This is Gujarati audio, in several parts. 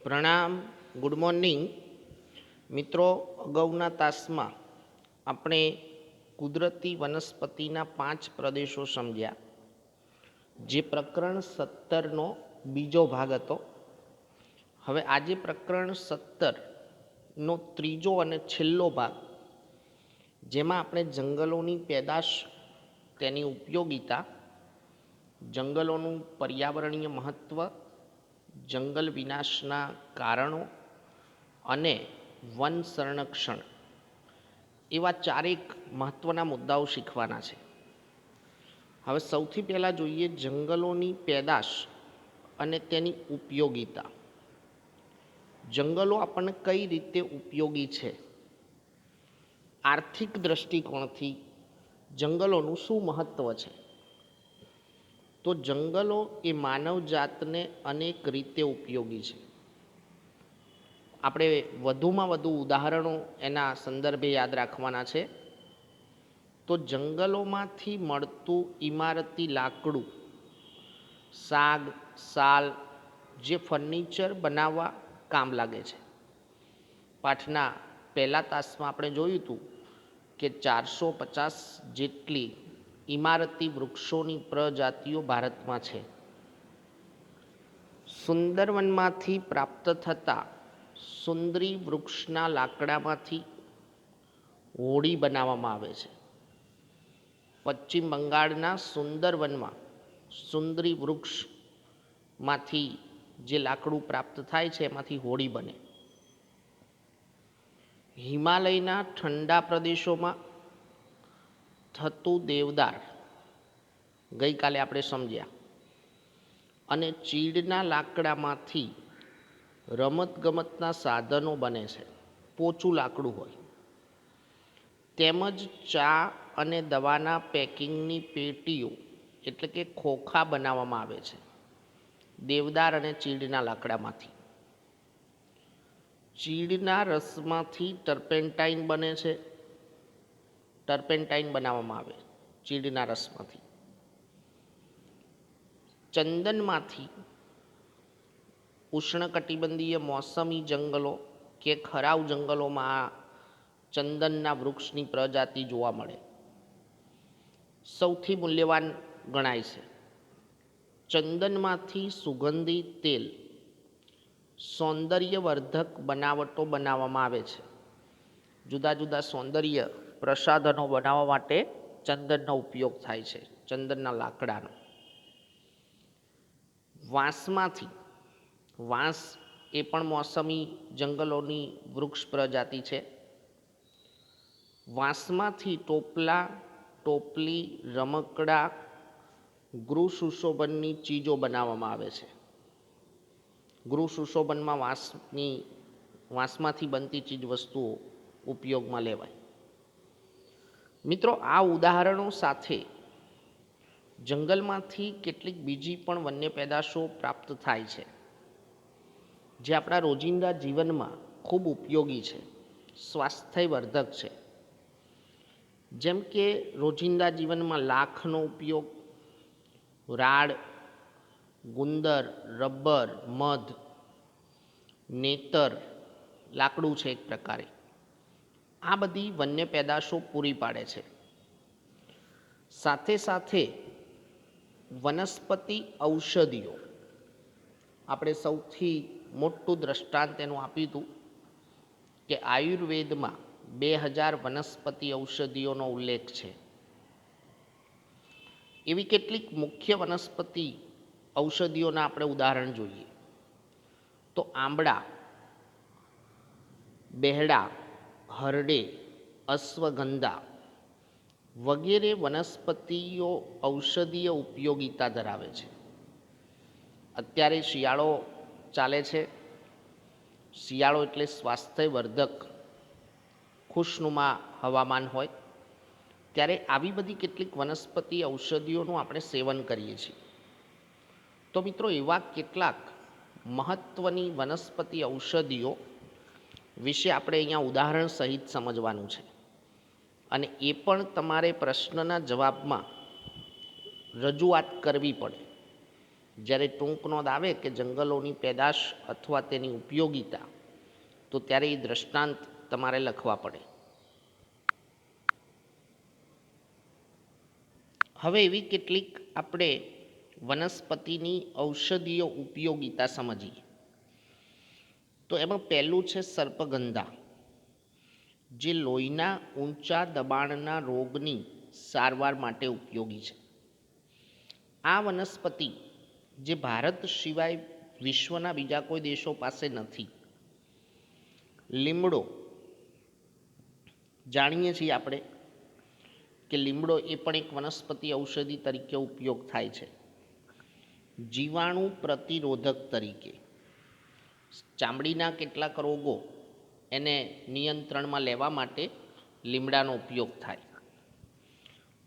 પ્રણામ, ગુડ મોર્નિંગ મિત્રો. અગાઉના તાસમાં આપણે કુદરતી વનસ્પતિના 5 પ્રદેશો સમજ્યા, જે પ્રકરણ 17નો બીજો ભાગ હતો. હવે આજે પ્રકરણ 17નો ત્રીજો અને છેલ્લો ભાગ, જેમાં આપણે જંગલોની પેદાશ, તેની ઉપયોગિતા, જંગલોનું પર્યાવરણીય મહત્ત્વ, જંગલ વિનાશના કારણો અને વન સંરક્ષણ એવા 4 મહત્ત્વના મુદ્દાઓ શીખવાના છે. હવે સૌથી પહેલાં જોઈએ જંગલોની પેદાશ અને તેની ઉપયોગિતા. જંગલો આપણને કઈ રીતે ઉપયોગી છે? આર્થિક દૃષ્ટિકોણથી જંગલોનું શું મહત્ત્વ છે? તો જંગલો એ માનવજાતને અનેક રીતે ઉપયોગી છે. આપણે વધુમાં વધુ ઉદાહરણો એના સંદર્ભે યાદ રાખવાના છે. તો જંગલોમાંથી મળતું ઇમારતી લાકડું, સાગ, સાલ, જે ફર્નિચર બનાવવા કામ લાગે છે. પાઠના પહેલા તાસમાં આપણે જોયું હતું કે 450 જેટલી ઇમારતી વૃક્ષોની પ્રજાતિઓ ભારતમાં છે. સુંદરવનમાંથી પ્રાપ્ત થતા સુંદરી વૃક્ષના લાકડામાંથી હોડી બનાવવામાં આવે છે. પશ્ચિમ બંગાળના સુંદરવનમાં સુંદરી વૃક્ષમાંથી જે લાકડું પ્રાપ્ત થાય છે, એમાંથી હોડી બને. હિમાલયના ઠંડા પ્રદેશોમાં થતું દેવદાર ગઈકાલે આપણે સમજ્યા, અને ચીડના લાકડામાંથી રમતગમતના સાધનો બને છે, પોચું લાકડું હોય. તેમજ ચા અને દવાના પેકિંગની પેટીઓ એટલે કે ખોખા બનાવવામાં આવે છે દેવદાર અને ચીડના લાકડામાંથી. ચીડના રસમાંથી ટર્પેન્ટાઇન બને છે, ટર્પેન્ટાઇન બનાવવામાં આવે ચીડના રસમાંથી. ચંદનમાંથી ઉષ્ણકટિબંધીય મોસમી જંગલો કે ખરાવ જંગલોમાં આ ચંદનના વૃક્ષની પ્રજાતિ જોવા મળે. સૌથી મૂલ્યવાન ગણાય છે. ચંદનમાંથી સુગંધી તેલ, સૌંદર્યવર્ધક બનાવટો બનાવવામાં આવે છે. જુદા જુદા સૌંદર્ય પ્રસાધનો બનાવવા માટે ચંદનનો ઉપયોગ થાય છે, ચંદનના લાકડાનો. વાંસમાંથી, વાંસ એ પણ મોસમી જંગલોની વૃક્ષ પ્રજાતિ છે. વાંસમાંથી ટોપલા, ટોપલી, રમકડા, ગૃહ સુશોભનની ચીજો બનાવવામાં આવે છે. ગૃહ સુશોભનમાં વાંસમાંથી બનતી ચીજ વસ્તુઓ ઉપયોગમાં લેવાય. મિત્રો, આ ઉદાહરણો સાથે જંગલમાંથી કેટલીક બીજી પણ વન્ય પેદાશો પ્રાપ્ત થાય છે, જે આપણા રોજિંદા જીવનમાં ખૂબ ઉપયોગી છે, સ્વાસ્થ્યવર્ધક છે. જેમ કે રોજિંદા જીવનમાં લાખનો ઉપયોગ, રાડ, ગુંદર, રબર, મધ, નેતર, લાકડું છે એક પ્રકારે, આ બધી વન્ય પેદાશો પૂરી પાડે છે. સાથે સાથે વનસ્પતિ ઔષધિઓ, આપણે સૌથી મોટું દ્રષ્ટાંત એનું આપ્યું હતું કે આયુર્વેદમાં 2000 વનસ્પતિ ઔષધિઓનો ઉલ્લેખ છે. એવી કેટલીક મુખ્ય વનસ્પતિ ઔષધિઓના આપણે ઉદાહરણ જોઈએ તો આંબળા, બેહડા, હરડે, અશ્વગંધા વગેરે વનસ્પતિઓ ઔષધીય ઉપયોગિતા ધરાવે છે. અત્યારે શિયાળો ચાલે છે. શિયાળો એટલે સ્વાસ્થ્યવર્ધક, ખુશનુમા હવામાન હોય, ત્યારે આવી બધી કેટલીક વનસ્પતિ ઔષધિઓનું આપણે સેવન કરીએ છીએ. તો મિત્રો, એવા કેટલાક મહત્ત્વની વનસ્પતિ ઔષધિઓ વિશે આપણે અહીંયા ઉદાહરણ સહિત સમજવાનું છે, અને એ પણ તમારે પ્રશ્નના જવાબમાં રજૂઆત કરવી પડે. જ્યારે ટૂંક નોંધ આવે કે જંગલોની પેદાશ અથવા તેની ઉપયોગિતા, તો ત્યારે એ દ્રષ્ટાંત તમારે લખવા પડે. હવે એવી કેટલીક આપણે વનસ્પતિની ઔષધીય ઉપયોગિતા સમજીએ. તો એમાં પહેલું છે સર્પગંધા, જે લોહીના ઊંચા દબાણના રોગની સારવાર માટે ઉપયોગી છે. આ વનસ્પતિ જે ભારત સિવાય વિશ્વના બીજા કોઈ દેશો પાસે નથી. લીમડો, જાણીએ છીએ આપણે કે લીમડો એ પણ એક વનસ્પતિ ઔષધિ તરીકે ઉપયોગ થાય છે. જીવાણુ પ્રતિરોધક તરીકે, ચામડીના કેટલાક રોગો એને નિયંત્રણમાં લેવા માટે લીમડાનો ઉપયોગ થાય.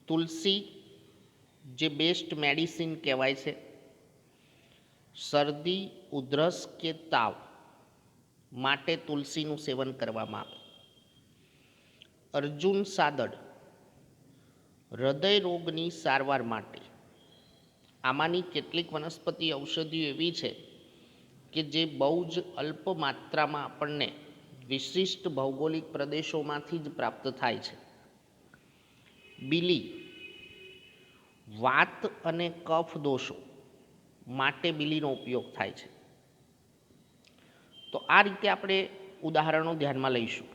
તુલસી, જે બેસ્ટ મેડિસિન કહેવાય છે. શરદી, ઉધરસ કે તાવ માટે તુલસીનું સેવન કરવામાં આવે. અર્જુન સાદડ, હૃદય રોગની સારવાર માટે. આમાંની કેટલીક વનસ્પતિ ઔષધિઓ એવી છે કે જે બહુ જ અલ્પ માત્રામાં આપણને વિશિષ્ટ ભૌગોલિક પ્રદેશોમાંથી જ પ્રાપ્ત થાય છે. બીલી, વાત અને કફ દોષો માટે બીલીનો ઉપયોગ થાય છે. તો આ રીતે આપણે ઉદાહરણો ધ્યાનમાં લઈશું.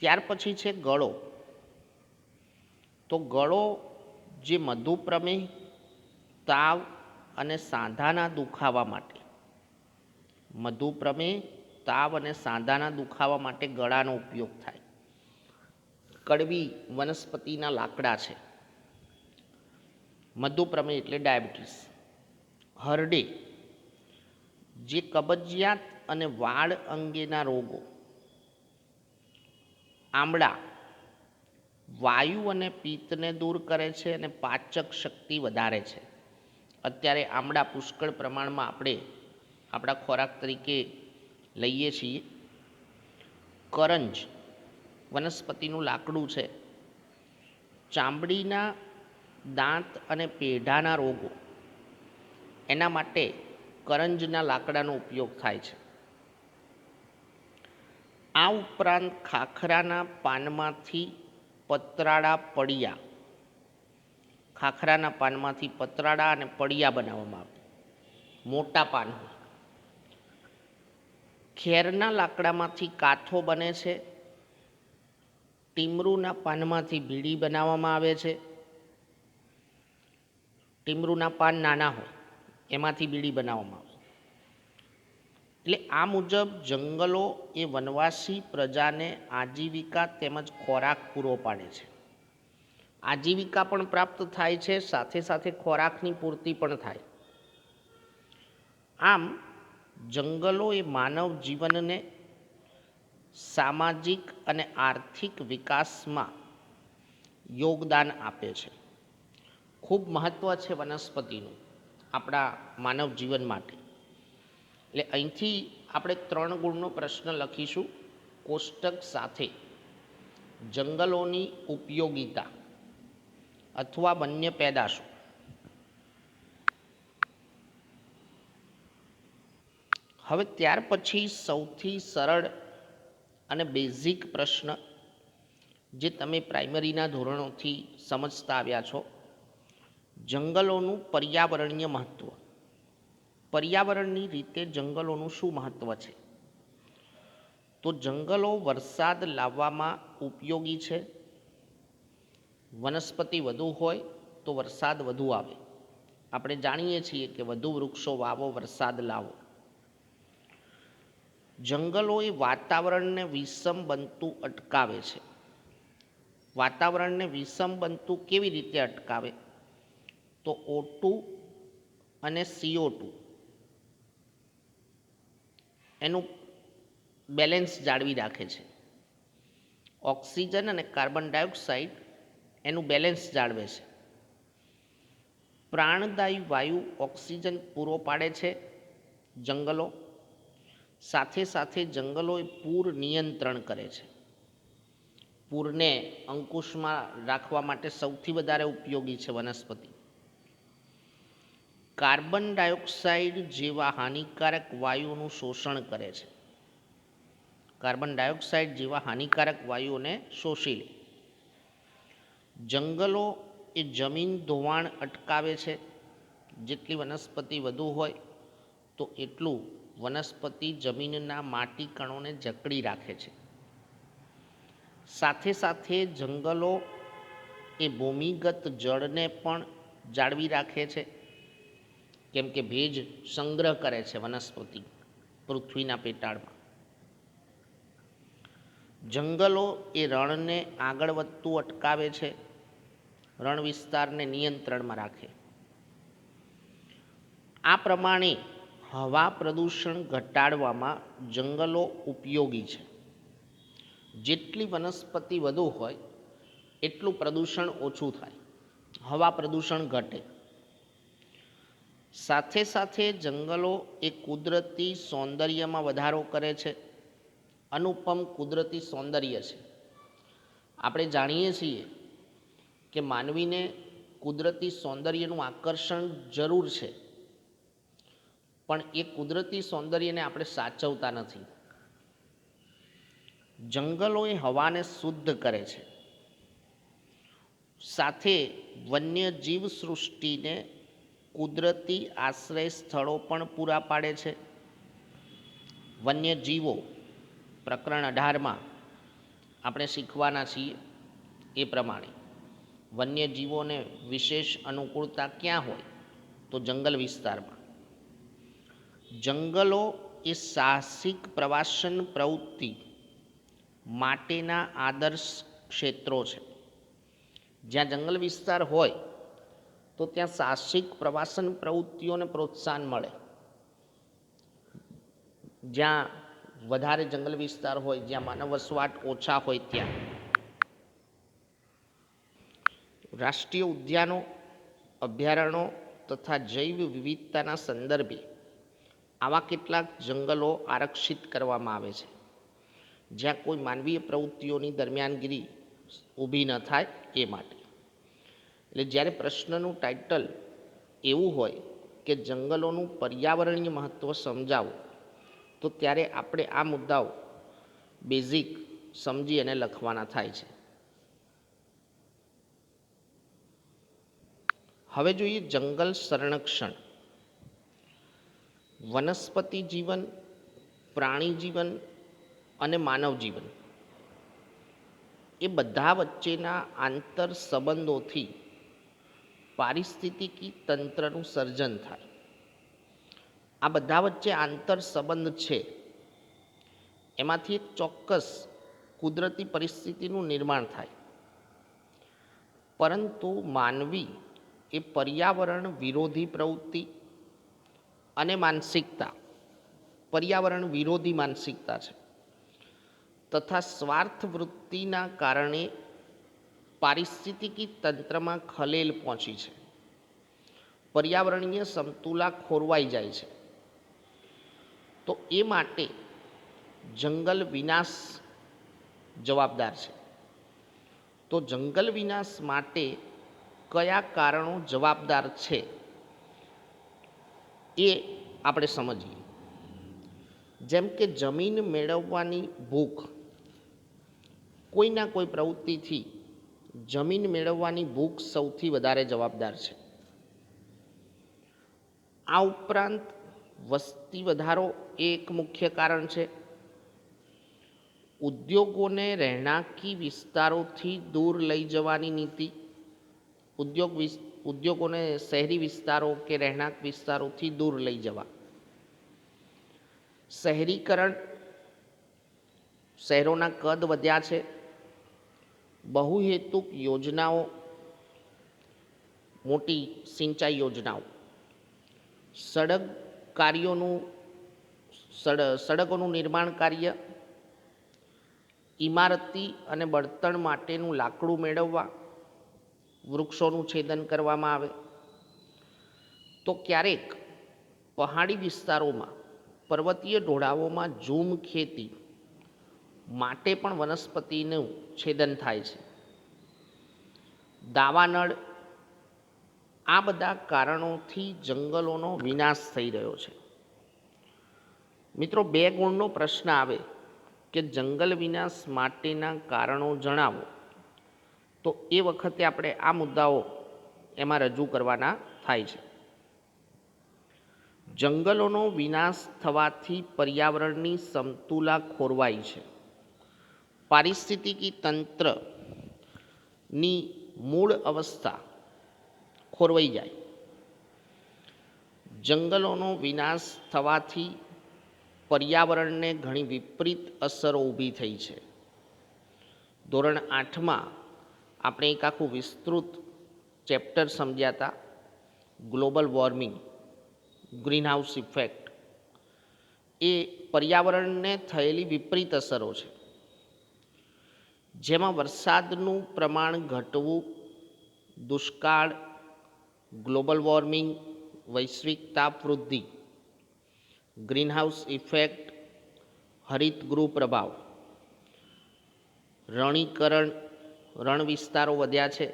ત્યાર પછી છે ગળો. તો ગળો જે મધુપ્રમેહ, તાવ અને સાંધાના દુખાવા માટે, મધુપ્રમેહ, તાવ અને સાંધાના દુખાવા માટે ગળાનો ઉપયોગ થાય. કડવી વનસ્પતિના લાકડા છે. મધુપ્રમેહ એટલે ડાયાબિટીસ. હરડે, જે કબજિયાત અને વાળ અંગેના રોગો. આમળા, વાયુ અને પિત્તને દૂર કરે છે અને પાચક શક્તિ વધારે છે. અત્યારે આમળા પુષ્કળ પ્રમાણમાં આપણે આપણા ખોરાક તરીકે લઈએ છીએ. કરંજ વનસ્પતિનું લાકડું છે. ચામડીના, દાંત અને પેઢાના રોગો, એના માટે કરંજના લાકડાનો ઉપયોગ થાય છે. આ ઉપરાંત ખાખરાના પાનમાંથી પતરાળા પડિયા, ખાખરાના પાનમાંથી પતરાળા અને પડિયા બનાવવામાં આવે, મોટા પાન. ખેરના લાકડામાંથી કાથો બને છે. ટીમરૂના પાનમાંથી બીડી બનાવવામાં આવે છે. ટીમરૂના પાન નાના હોય એમાંથી બીડી બનાવવામાં આવે. એટલે આ મુજબ જંગલો એ વનવાસી પ્રજાને આજીવિકા તેમજ ખોરાક પૂરો પાડે છે. આજીવિકા પણ પ્રાપ્ત થાય છે, સાથે સાથે ખોરાકની પૂર્તિ પણ થાય. આમ જંગલો એ માનવ જીવનને સામાજિક અને આર્થિક વિકાસમાં યોગદાન આપે છે. ખૂબ મહત્ત્વ છે વનસ્પતિનું આપણા માનવ જીવન માટે. એટલે અહીંથી આપણે 3 ગુણનો પ્રશ્ન લખીશું કોષ્ટક સાથે. જંગલોની ઉપયોગિતા અથવા વન્ય પેદાશો. હવે ત્યાર પછી સૌથી સરળ અને બેઝિક પ્રશ્ન, જે તમે પ્રાઇમરીના ધોરણોથી સમજતા આવ્યા છો, જંગલોનું પર્યાવરણીય મહત્ત્વ. પર્યાવરણની રીતે જંગલોનું શું મહત્ત્વ છે? તો જંગલો વરસાદ લાવવામાં ઉપયોગી છે. વનસ્પતિ વધુ હોય તો વરસાદ વધુ આવે. આપણે જાણીએ છીએ કે વધુ વૃક્ષો વાવો, વરસાદ લાવો. જંગલો એ વાતાવરણને વિષમ બનતું અટકાવે છે. વાતાવરણને વિષમ બનતું કેવી રીતે અટકાવે? તો O2 અને CO2 એનું બેલેન્સ જાળવી રાખે છે. ઓક્સિજન અને કાર્બન ડાયોક્સાઇડ એનું બેલેન્સ જાળવે છે. પ્રાણદાયી વાયુ ઓક્સિજન પૂરો પાડે છે જંગલો. સાથે સાથે જંગલો એ પૂર નિયંત્રણ કરે છે. પૂરને અંકુશમાં રાખવા માટે સૌથી વધારે ઉપયોગી છે વનસ્પતિ. કાર્બન ડાયોક્સાઇડ જેવા હાનિકારક વાયુઓનું શોષણ કરે છે. કાર્બન ડાયોક્સાઇડ જેવા હાનિકારક વાયુઓને શોષી લે. જંગલો એ જમીન ધોવાણ અટકાવે છે. જેટલી વનસ્પતિ વધુ હોય તો એટલું વનસ્પતિ જમીનના માટી કણોને જકડી રાખે છે. સાથે સાથે જંગલો એ ભૂમિગત જળને પણ જાળવી રાખે છે, કેમ કે ભેજ સંગ્રહ કરે છે વનસ્પતિ પૃથ્વીના પેટાળમાં. જંગલો એ રણને આગળ વધતું અટકાવે છે, રણ વિસ્તારને નિયંત્રણમાં રાખે. આ પ્રમાણે હવા પ્રદૂષણ ઘટાડવામાં જંગલો ઉપયોગી છે. જેટલી વનસ્પતિ વધુ હોય એટલું પ્રદૂષણ ઓછું થાય, હવા પ્રદૂષણ ઘટે. સાથે સાથે જંગલો એ કુદરતી સૌંદર્યમાં વધારો કરે છે. અનુપમ કુદરતી સૌંદર્ય છે. આપણે જાણીએ છીએ કે માનવીને કુદરતી સૌંદર્યનું આકર્ષણ જરૂર છે, પણ એ કુદરતી સૌંદર્યને આપણે સાચવતા નથી. જંગલો એ હવાને શુદ્ધ કરે છે, સાથે વન્ય જીવ સૃષ્ટિને કુદરતી આશ્રય સ્થળો પણ પૂરા પાડે છે. વન્યજીવો પ્રકરણ 18માં આપણે શીખવાના છીએ એ પ્રમાણે વન્યજીવોને વિશેષ અનુકૂળતા ક્યાં હોય તો જંગલ વિસ્તારમાં. જંગલો એ સાહસિક પ્રવાસન પ્રવૃત્તિ માટેના આદર્શ ક્ષેત્રો છે. જ્યાં જંગલ વિસ્તાર હોય તો ત્યાં સાહસિક પ્રવાસન પ્રવૃત્તિઓને પ્રોત્સાહન મળે. જ્યાં વધારે જંગલ વિસ્તાર હોય, જ્યાં માનવ વસવાટ ઓછા હોય ત્યાં રાષ્ટ્રીય ઉદ્યાનો, અભયારણ્યો તથા જૈવ વિવિધતાના સંદર્ભે આવા કેટલાક જંગલો આરક્ષિત કરવામાં આવે છે, જ્યાં કોઈ માનવીય પ્રવૃત્તિઓની દરમિયાનગીરી ઊભી ન થાય એ માટે. એટલે જ્યારે પ્રશ્નનું ટાઇટલ એવું હોય કે જંગલોનું પર્યાવરણીય મહત્ત્વ સમજાવો, તો ત્યારે આપણે આ મુદ્દાઓ બેઝિક સમજી અને લખવાના થાય છે. હવે જોઈએ જંગલ સંરક્ષણ. વનસ્પતિ જીવન, પ્રાણી જીવન અને માનવ જીવન એ બધા વચ્ચેના આંતર સંબંધોથી પારિસ્થિતિકી તંત્રનું સર્જન થાય. આ બધા વચ્ચે આંતર સંબંધ છે, એમાંથી એક ચોક્કસ કુદરતી પરિસ્થિતિનું નિર્માણ થાય. પરંતુ માનવી એ પર્યાવરણ વિરોધી પ્રવૃત્તિ અને માનસિકતા, પર્યાવરણ વિરોધી માનસિકતા છે, તથા સ્વાર્થ વૃત્તિના કારણે પારિસ્થિતિકી તંત્રમાં ખલેલ પહોંચી છે. પર્યાવરણીય સમતુલા ખોરવાઈ જાય છે. તો એ માટે જંગલ વિનાશ જવાબદાર છે. તો જંગલ વિનાશ માટે કયા કારણો જવાબદાર છે એ આપણે સમજીએ. જેમ કે જમીન મેળવવાની ભૂખ, કોઈના કોઈ પ્રવૃત્તિથી જમીન મેળવવાની ભૂખ સૌથી વધારે જવાબદાર છે. આ ઉપરાંત વસ્તી વધારો એ એક મુખ્ય કારણ છે. ઉદ્યોગોને રહેણાંકી વિસ્તારોથી દૂર લઈ જવાની નીતિ, ઉદ્યોગોને શહેરી વિસ્તારો કે રહેણાંક વિસ્તારોથી દૂર લઈ જવા. શહેરીકરણ, શહેરોના કદ વધ્યા છે. બહુહેતુક યોજનાઓ, મોટી સિંચાઈ યોજનાઓ, સડકોનું નિર્માણ કાર્ય, ઇમારતી અને બળતણ માટેનું લાકડું મેળવવા વૃક્ષોનું છેદન કરવામાં આવે. તો ક્યારેક પહાડી વિસ્તારોમાં, પર્વતીય ઢોળાવોમાં ઝૂમ ખેતી, માટે પણ વનસ્પતિનું છેદન થાય છે. દાવાનળ, આ બધા કારણોથી જંગલોનો વિનાશ થઈ રહ્યો છે. મિત્રો, 2 ગુણનો પ્રશ્ન આવે કે જંગલ વિનાશ માટેના કારણો જણાવો, તો એ વખતે આપણે આ મુદ્દાઓ એમાં રજૂ કરવાના થાય છે. જંગલોનો વિનાશ થવાથી પર્યાવરણની સમતુલા ખોરવાય છે. પારિસ્થિતિકી તંત્રની મૂળ અવસ્થા ખોરવાઈ જાય. જંગલોનો વિનાશ થવાથી પર્યાવરણને ઘણી વિપરીત અસરો ઊભી થઈ છે. ધોરણ 8માં આપણે એક આખું વિસ્તૃત ચેપ્ટર સમજ્યા હતા, ગ્લોબલ વોર્મિંગ, ગ્રીનહાઉસ ઇફેક્ટ. એ પર્યાવરણને થયેલી વિપરીત અસરો છે, જેમાં વરસાદનું પ્રમાણ ઘટવું, દુષ્કાળ, ગ્લોબલ વોર્મિંગ, વૈશ્વિક તાપ વૃદ્ધિ, ગ્રીનહાઉસ ઇફેક્ટ, હરિતગૃહ પ્રભાવ, રણીકરણ, રણ વિસ્તારો વધ્યા છે.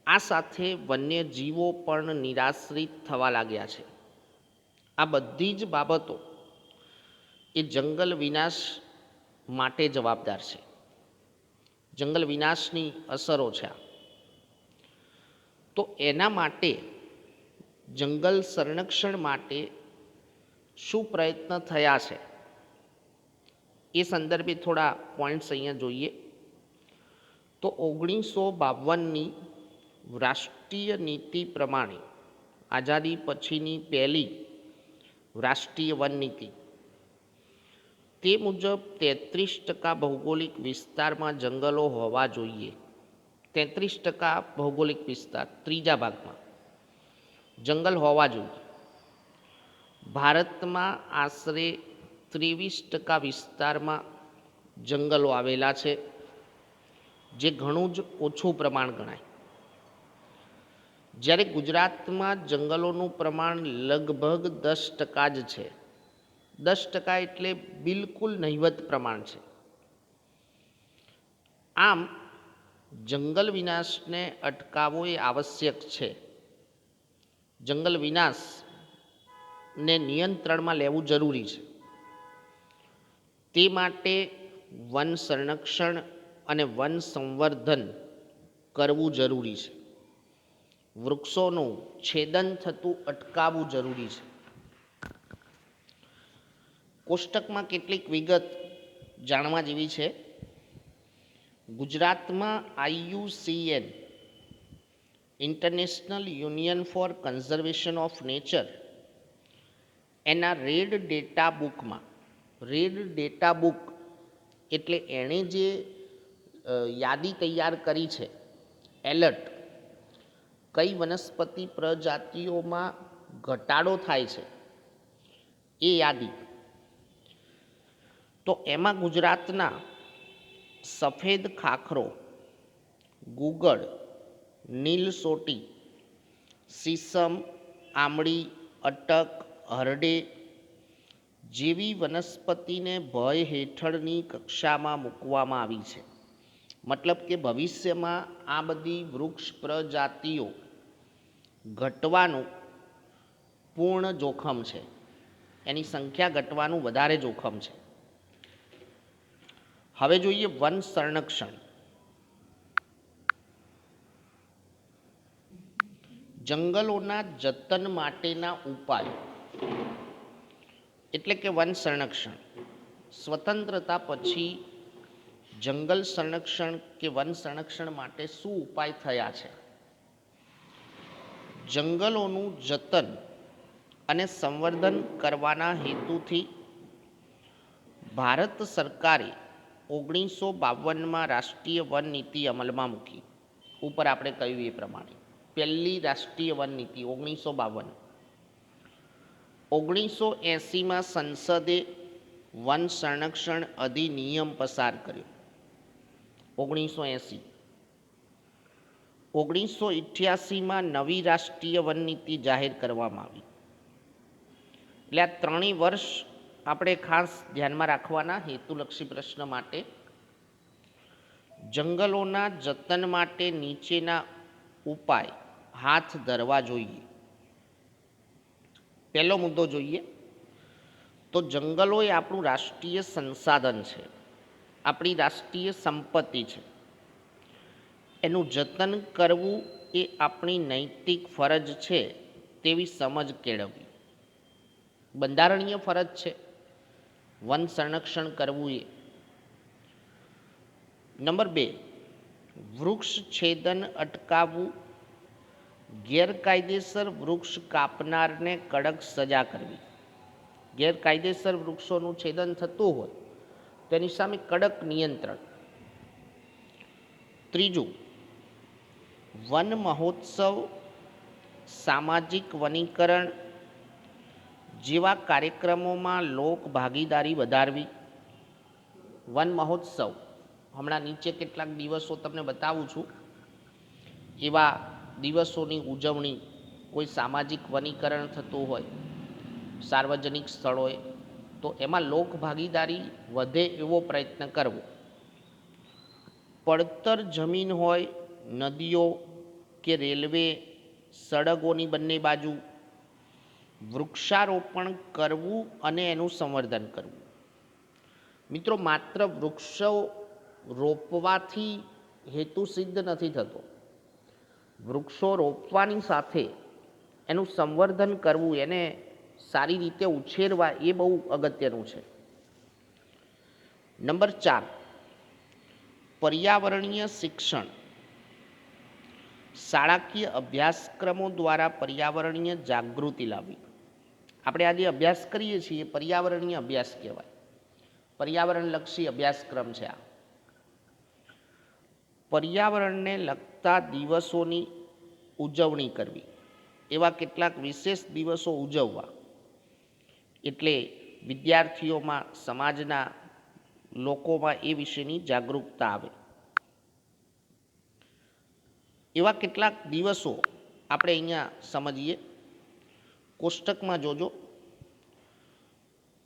આ સાથે વન્યજીવો પણ નિરાશ્રિત થવા લાગ્યા છે. આ બધી જ બાબતો એ જંગલ વિનાશ માટે જવાબદાર છે. જંગલ વિનાશની અસરો છે. તો એના માટે જંગલ સંરક્ષણ માટે શું પ્રયત્ન થયા છે એ સંદર્ભે થોડા પોઈન્ટ્સ અહીંયા જોઈએ. તો 1952ની રાષ્ટ્રીય નીતિ પ્રમાણે, આઝાદી પછીની પહેલી રાષ્ટ્રીય વન નીતિ, તે મુજબ 33% ભૌગોલિક વિસ્તારમાં જંગલો હોવા જોઈએ. 33% ભૌગોલિક વિસ્તાર, ત્રીજા ભાગમાં જંગલ હોવા જોઈએ. ભારતમાં આશરે 23% વિસ્તારમાં જંગલો આવેલા છે, જે ઘણું જ ઓછું પ્રમાણ ગણાય. જ્યારે ગુજરાતમાં જંગલોનું પ્રમાણ લગભગ 10% જ છે. 10% એટલે બિલકુલ નહિવત પ્રમાણ છે. આમ જંગલ વિનાશને અટકાવવો એ આવશ્યક છે. જંગલ વિનાશને નિયંત્રણમાં લેવું જરૂરી છે. તે માટે વન સંરક્ષણ અને વન સંવર્ધન કરવું જરૂરી છે. વૃક્ષોનું છેદન થતું અટકાવવું જરૂરી છે. કોષ્ટકમાં કેટલીક વિગત જાણવા જેવી છે. ગુજરાતમાં IUCN, international union for conservation of nature, એના રેડ ડેટા બુકમાં, રેડ ડેટા બુક એટલે એણે જે યાદી તૈયાર કરી છે, એલર્ટ, કઈ વનસ્પતિ પ્રજાતિઓમાં ઘટાડો થાય છે એ યાદી. તો એમાં ગુજરાતના સફેદ ખાખરો, ગુગળ, નીલ સોટી, સીસમ, આમળી, અટક, હરડે જેવી વનસ્પતિને ભય હેઠળની કક્ષામાં મૂકવામાં આવી છે. મતલબ કે ભવિષ્યમાં આ બધી વૃક્ષ પ્રજાતિઓ ઘટવાનું પૂર્ણ જોખમ છે. એની સંખ્યા ઘટવાનું વધારે જોખમ છે. હવે જોઈએ વન સંરક્ષણ. જંગલોના જતન માટેના ઉપાય એટલે કે વન સંરક્ષણ. સ્વતંત્રતા પછી જંગલ સંરક્ષણ કે વન સંરક્ષણ માટે શું ઉપાય થયા છે? જંગલોનું જતન અને સંવર્ધન કરવાના હેતુથી ભારત સરકારે 1952માં રાષ્ટ્રીય વન નીતિ અમલમાં મૂકી. ઉપર આપણે કહ્યું એ પ્રમાણે પહેલી રાષ્ટ્રીય વન નીતિ 1952. 1980માં સંસદે વન સંરક્ષણ અધિનિયમ પસાર કર્યો. 1980. 1988માં નવી રાષ્ટ્રીય વન નીતિ જાહેર કરવામાં આવી. એટલે આ 3 વર્ષ આપણે ખાસ ધ્યાનમાં રાખવાના હેતુલક્ષી પ્રશ્ન માટે, જંગલોના જતન માટે નીચેના ઉપાય હાથ ધરવા જોઈએ. પહેલો મુદ્દો જોઈએ તો જંગલો એ આપણું રાષ્ટ્રીય સંસાધન છે, આપણી રાષ્ટ્રીય સંપત્તિ છે. એનું જતન કરવું એ આપણી નૈતિક ફરજ છે તેવી સમજ કેળવવી. બંધારણીય ફરજ છે વન સંરક્ષણ કરવું એ. નંબર 2, વૃક્ષ છેદન અટકાવવું, ગેરકાયદેસર વૃક્ષ કાપનારને કડક સજા કરવી. ગેરકાયદેસર વૃક્ષોનું છેદન થતું હોય તેની સામે કડક નિયંત્રણ. ત્રીજું, વન મહોત્સવ, સામાજિક વનીકરણ જેવા કાર્યક્રમોમાં લોક ભાગીદારી વધારવી. વન મહોત્સવ, હમણાં નીચે કેટલાક દિવસો તમને બતાવું છું, એવા દિવસોની ઉજવણી, કોઈ સામાજિક વનીકરણ થતું હોય સાર્વજનિક સ્થળોએ તો એમાં લોક ભાગીદારી વધે એવો પ્રયત્ન કરવો. પડતર જમીન હોય, નદીઓ કે રેલવે સડકોની બંને બાજુ વૃક્ષારોપણ કરવું અને એનું સંવર્ધન કરવું. મિત્રો, માત્ર વૃક્ષો રોપવાથી હેતુ સિદ્ધ નથી થતો. વૃક્ષો રોપવાની સાથે એનું સંવર્ધન કરવું, એને સારી રીતે ઉછેરવા એ બહુ અગત્યનું છે. નંબર 4, પર્યાવરણીય શિક્ષણ. શાળાકીય અભ્યાસક્રમો દ્વારા પર્યાવરણીય જાગૃતિ લાવવી. આપણે આજે અભ્યાસ કરીએ છીએ પર્યાવરણીય અભ્યાસ કહેવાય, પર્યાવરણલક્ષી અભ્યાસક્રમ છે આ. પર્યાવરણને લગતા દિવસોની ઉજવણી કરવી, એવા કેટલાક વિશેષ દિવસો ઉજવવા, એટલે વિદ્યાર્થીઓમાં, સમાજના લોકોમાં એ વિશેની જાગૃતતા આવે. એવા કેટલાક દિવસો આપણે અહીંયા સમજીએ. કોષ્ટકમાં જોજો,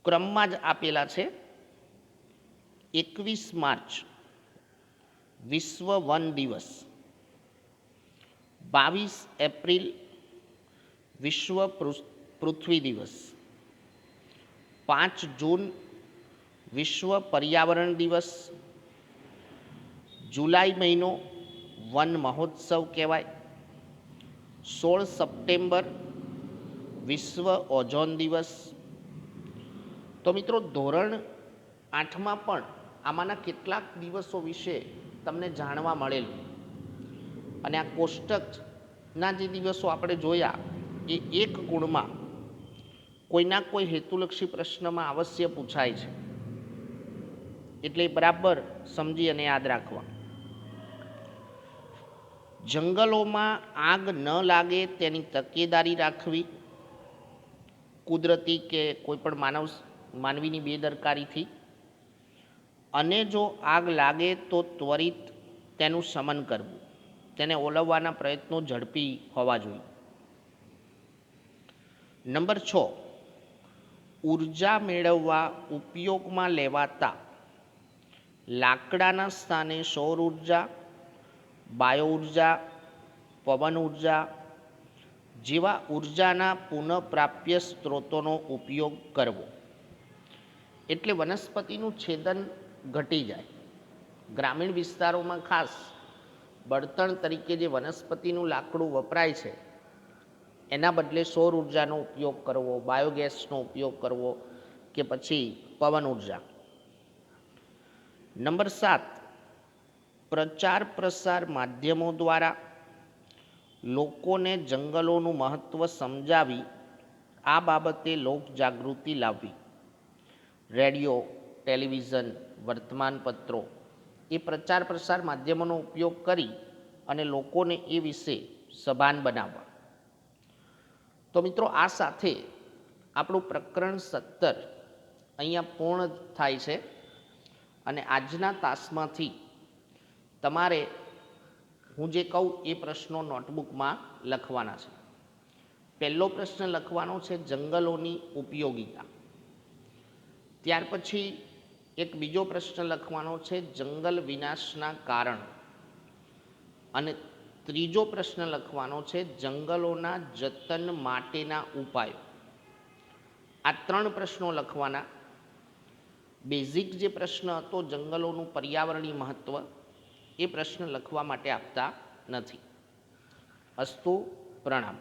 ક્રમમાં જ આપેલા છે. 21 માર્ચ વિશ્વ વન દિવસ, 22 એપ્રિલ વિશ્વ પૃથ્વી દિવસ, 5 જૂન વિશ્વ પર્યાવરણ દિવસ, જુલાઈ મહિનો વન મહોત્સવ કહેવાય, 16 સપ્ટેમ્બર વિશ્વ ઓઝોન દિવસ. તો મિત્રો, ધોરણ 8માં પણ આમાંના કેટલાક દિવસો વિશે તમને જાણવા મળેલું. અને આ કોષ્ટકના જે દિવસો આપણે જોયા એ એક ગુણમાં કોઈના કોઈ હેતુલક્ષી પ્રશ્નમાં અવશ્ય પૂછાય છે, એટલે બરાબર સમજી અને યાદ રાખવા. જંગલોમાં આગ ન લાગે તેની તકેદારી રાખવી, કુદરતી કે કોઈ પણ માનવીની બેદરકારીથી. અને જો આગ લાગે તો ત્વરિત તેનું શમન કરવું, તેને ઓલવવાના પ્રયત્નો ઝડપી હોવા જોઈએ. નંબર 6, ઉર્જા મેળવવા ઉપયોગમાં લેવાતા લાકડાના સ્થાને સૌર ઉર્જા, બાયો ઉર્જા, પવન ઉર્જા જેવા ઉર્જાના પુનઃપ્રાપ્ય સ્ત્રોતોનો ઉપયોગ કરવો. એટલે વનસ્પતિનું છેદન ઘટી જાય. ગ્રામીણ વિસ્તારોમાં ખાસ બળતણ તરીકે જે વનસ્પતિનું લાકડું વપરાય છે એના બદલે સૌર ઉર્જાનો ઉપયોગ કરવો, બાયોગેસનો ઉપયોગ કરવો કે પછી પવન ઉર્જા. નંબર 7, પ્રચાર પ્રસાર માધ્યમો દ્વારા લોકોને જંગલોનું મહત્ત્વ સમજાવી આ બાબતે લોકજાગૃતિ લાવવી. રેડિયો, ટેલિવિઝન, વર્તમાનપત્રો એ પ્રચાર પ્રસાર માધ્યમોનો ઉપયોગ કરી અને લોકોને એ વિશે સભાન બનાવવા. તો મિત્રો, આ સાથે આપણું પ્રકરણ 17 અહીંયા પૂર્ણ થાય છે. અને આજના તાસમાંથી તમારે હું જે કહું એ પ્રશ્નો નોટબુકમાં લખવાના છે. પહેલો પ્રશ્ન લખવાનો છે જંગલોની ઉપયોગિતા. ત્યાર પછી એક બીજો પ્રશ્ન લખવાનો છે જંગલ વિનાશના કારણ, અને ત્રીજો પ્રશ્ન લખવાનો છે જંગલોના જતન માટેના ઉપાયો. આ 3 પ્રશ્નો લખવાના. બેઝિક જે પ્રશ્ન હતો જંગલોનું પર્યાવરણીય મહત્ત્વ, એ પ્રશ્ન લખવા માટે આપતા નથી. અસ્તુ, પ્રણામ.